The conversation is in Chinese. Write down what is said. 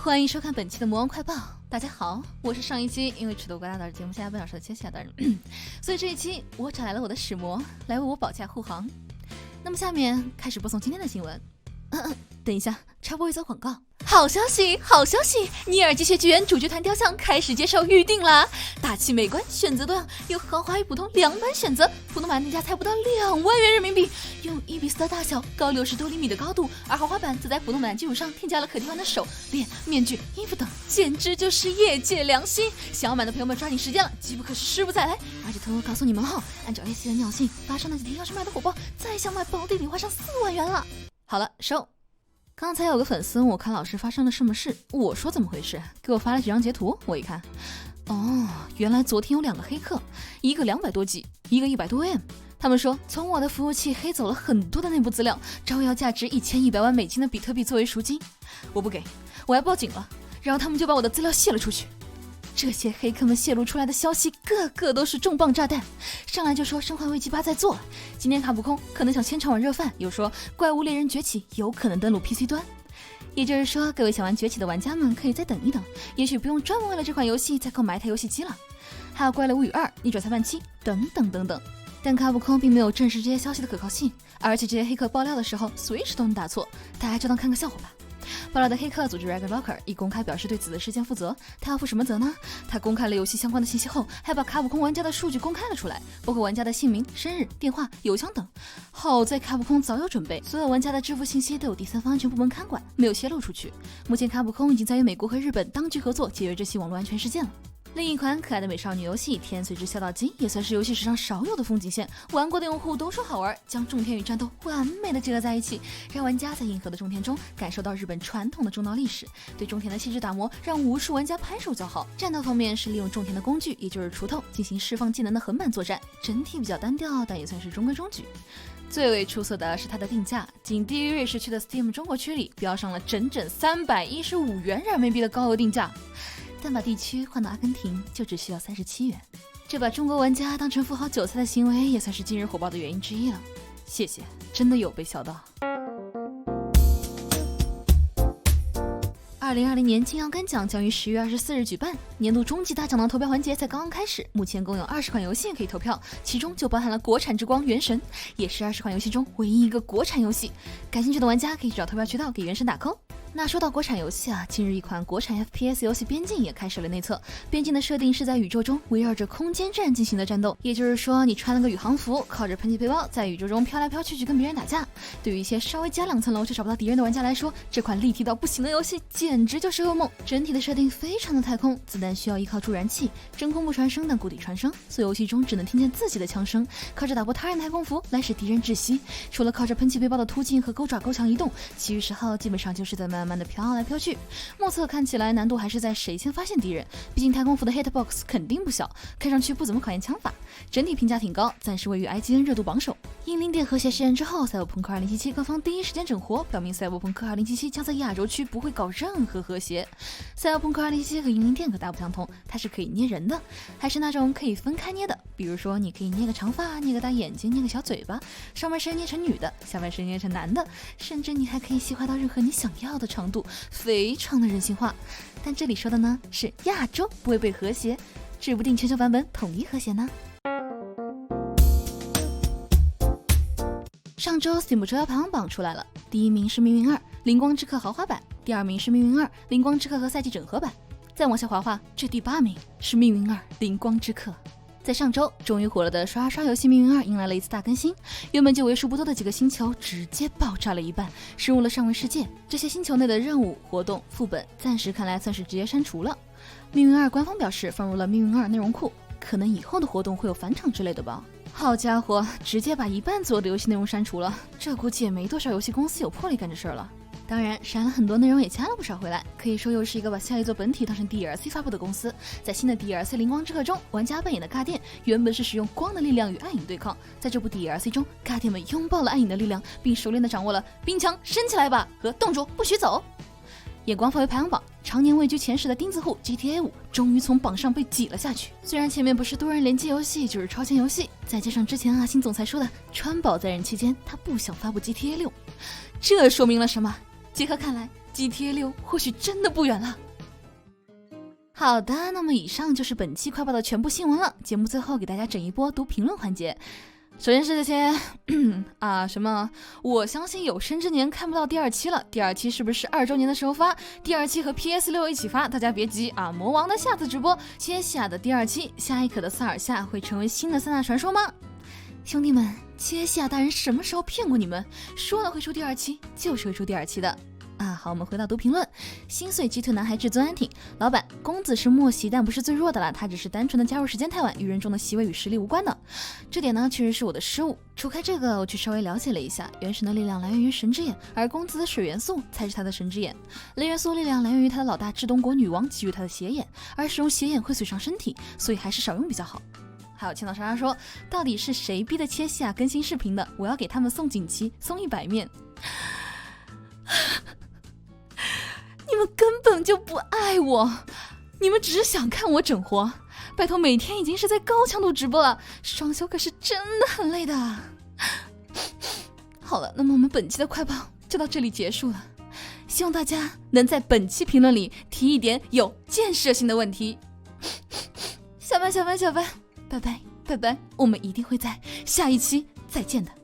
欢迎收看本期的魔王快报。大家好，我是上一期因为尺度quá大导致节目下半小时的切下的人，所以这一期我找来了我的使魔来为我保驾护航。那么下面开始播送今天的新闻。等一下，插播一则广告。好消息，好消息！尼尔机械剧院主角团雕像开始接受预定啦！大气美观，选择多样，有豪华与普通两版选择，普通版定价才不到2万元人民币，用1:4的大小，高60多厘米的高度，而豪华版则在普通版基础上添加了可替换的手链、面具、衣服等，简直就是业界良心！想要买的朋友们抓紧时间了，机不可失，失不再来！而且偷偷告诉你们后，按照 AC 的尿性，发烧那几天要是卖的火爆，再想买保底得花上4万元了。好了，收。刚才有个粉丝问我看老师发生了什么事，我说怎么回事，给我发了几张截图，我一看，原来昨天有2个黑客，一个200多 G， 一个100多 M。他们说从我的服务器黑走了很多的内部资料，招摇价值1100万美金的比特币作为赎金，我不给，我还报警了，然后他们就把我的资料泄了出去。这些黑客们泄露出来的消息个个都是重磅炸弹，上来就说生化危机8在做，今天卡普空可能想先炒碗热饭，又说怪物猎人崛起有可能登陆 PC 端，也就是说各位想玩崛起的玩家们可以再等一等，也许不用专门为了这款游戏再购买一台游戏机了。还有怪了物语2、逆转裁判7等等等等，但卡普空并没有证实这些消息的可靠性，而且这些黑客爆料的时候随时都能打错，大家就当看个笑话吧。爆料的黑客组织 Ragnarok 已公开表示对此的事件负责，他要负什么责呢？他公开了游戏相关的信息后，还把卡普空玩家的数据公开了出来，包括玩家的姓名、生日、电话、邮箱等。好在卡普空早有准备，所有玩家的支付信息都有第三方安全部门看管，没有泄露出去。目前卡普空已经在与美国和日本当局合作解决这起网络安全事件了。另一款可爱的美少女游戏《天随之笑到金》也算是游戏史上少有的风景线，玩过的用户都说好玩，将种田与战斗完美的结合在一起，让玩家在硬核的种田中感受到日本传统的种稻历史，对种田的细致打磨让无数玩家拍手叫好。战斗方面是利用种田的工具，也就是锄头进行释放技能的横版作战，整体比较单调，但也算是中规中矩。最为出色的是它的定价，仅低于瑞士区的 Steam 中国区里标上了整整315元人民币的高额定价。但把地区换到阿根廷就只需要37元，这把中国玩家当成富豪韭菜的行为也算是今日火爆的原因之一了。谢谢，真的有被笑到。2020年金羊杆奖将于10月24日举办，年度终极大奖的投票环节才刚刚开始，目前共有20款游戏可以投票，其中就包含了国产之光《原神》，也是20款游戏中唯一一个国产游戏。感兴趣的玩家可以找投票渠道给《原神》打 call。那说到国产游戏啊，近日一款国产 FPS 游戏《边境》也开设了内测。边境的设定是在宇宙中围绕着空间站进行的战斗，也就是说你穿了个宇航服，靠着喷气背包在宇宙中飘来飘去去跟别人打架。对于一些稍微加2层楼就找不到敌人的玩家来说，这款立体到不行的游戏简直就是噩梦。整体的设定非常的太空，子弹需要依靠助燃器，真空不传声但固体传声，所以游戏中只能听见自己的枪声，靠着打破他人太空服来使敌人窒息。除了靠着喷气背包的突进和钩爪钩墙移动，其余时候基本上就是在慢慢的飘来飘去。目测看起来难度还是在谁先发现敌人，毕竟太空服的 hitbox 肯定不小，看上去不怎么考验枪法，整体评价挺高，暂时位于 IGN 热度榜首。因零点和谐事件之后，赛博朋克2077官方第一时间整活，表明赛博朋克2077将在亚洲区不会搞任何和谐。赛博朋克2077和英灵殿可大不相同，它是可以捏人的，还是那种可以分开捏的，比如说你可以捏个长发，捏个大眼睛，捏个小嘴巴，上半身捏成女的，下半身捏成男的，甚至你还可以细化到任何你想要的长度，非常的人性化。但这里说的呢是亚洲不会被和谐，指不定全球版本统一和谐呢。上周 Steam 折腰排行榜出来了，第1名是命运2灵光之客豪华版，第2名是命运2灵光之客和赛季整合版，再往下滑，这第8名是命运2灵光之客。在上周终于火了的刷刷游戏命运2迎来了一次大更新，原本就为数不多的几个星球直接爆炸了一半，深入了上位世界。这些星球内的任务活动副本暂时看来算是直接删除了。命运2官方表示放入了命运2内容库，可能以后的活动会有返场之类的吧。好家伙，直接把一半左右的游戏内容删除了，这估计也没多少游戏公司有魄力干这事儿了。当然删了很多内容也加了不少回来，可以说又是一个把下一座本体当成 DLC 发布的公司。在新的 DLC 灵光之客中，玩家扮演的尬电原本是使用光的力量与暗影对抗，在这部 DLC 中，尬电们拥抱了暗影的力量，并熟练地掌握了冰墙升起来吧和冻住不许走。眼光范围排行榜，常年位居前10的钉子户 GTA 5终于从榜上被挤了下去。虽然前面不是多人联机游戏就是超前游戏，再加上之前阿星总裁说的川宝在任期间他不想发布 GTA 6，这说明了什么？结合看来， GTA 6或许真的不远了。好的，那么以上就是本期快报的全部新闻了。节目最后给大家整一波读评论环节。首先是这些什么我相信有生之年看不到第2期了，第2期是不是2周年的时候发？第2期和 PS6 一起发，大家别急啊！魔王的下次直播，切西亚的第2期，下一刻的萨尔夏会成为新的3大传说吗？兄弟们，切西亚大人什么时候骗过你们？说了会出第2期，就是会出第2期的。好，我们回到读评论。心碎鸡腿男孩至尊安挺，老板，公子是默袭，但不是最弱的了，他只是单纯的加入时间太晚，愚人中的席位与实力无关的。这点呢，确实是我的失误。除开这个，我去稍微了解了一下，原神的力量来源于神之眼，而公子的水元素才是他的神之眼。雷元素力量来源于他的老大至东国女王给予他的邪眼，而使用邪眼会损伤身体，所以还是少用比较好。还有青岛莎莎说，到底是谁逼的切西亚更新视频的？我要给他们送锦旗，送100面。你们根本就不爱我，你们只是想看我整活。拜托，每天已经是在高强度直播了，双休可是真的很累的。好了，那么我们本期的快报就到这里结束了，希望大家能在本期评论里提一点有建设性的问题。下班，拜拜，我们一定会在下一期再见的。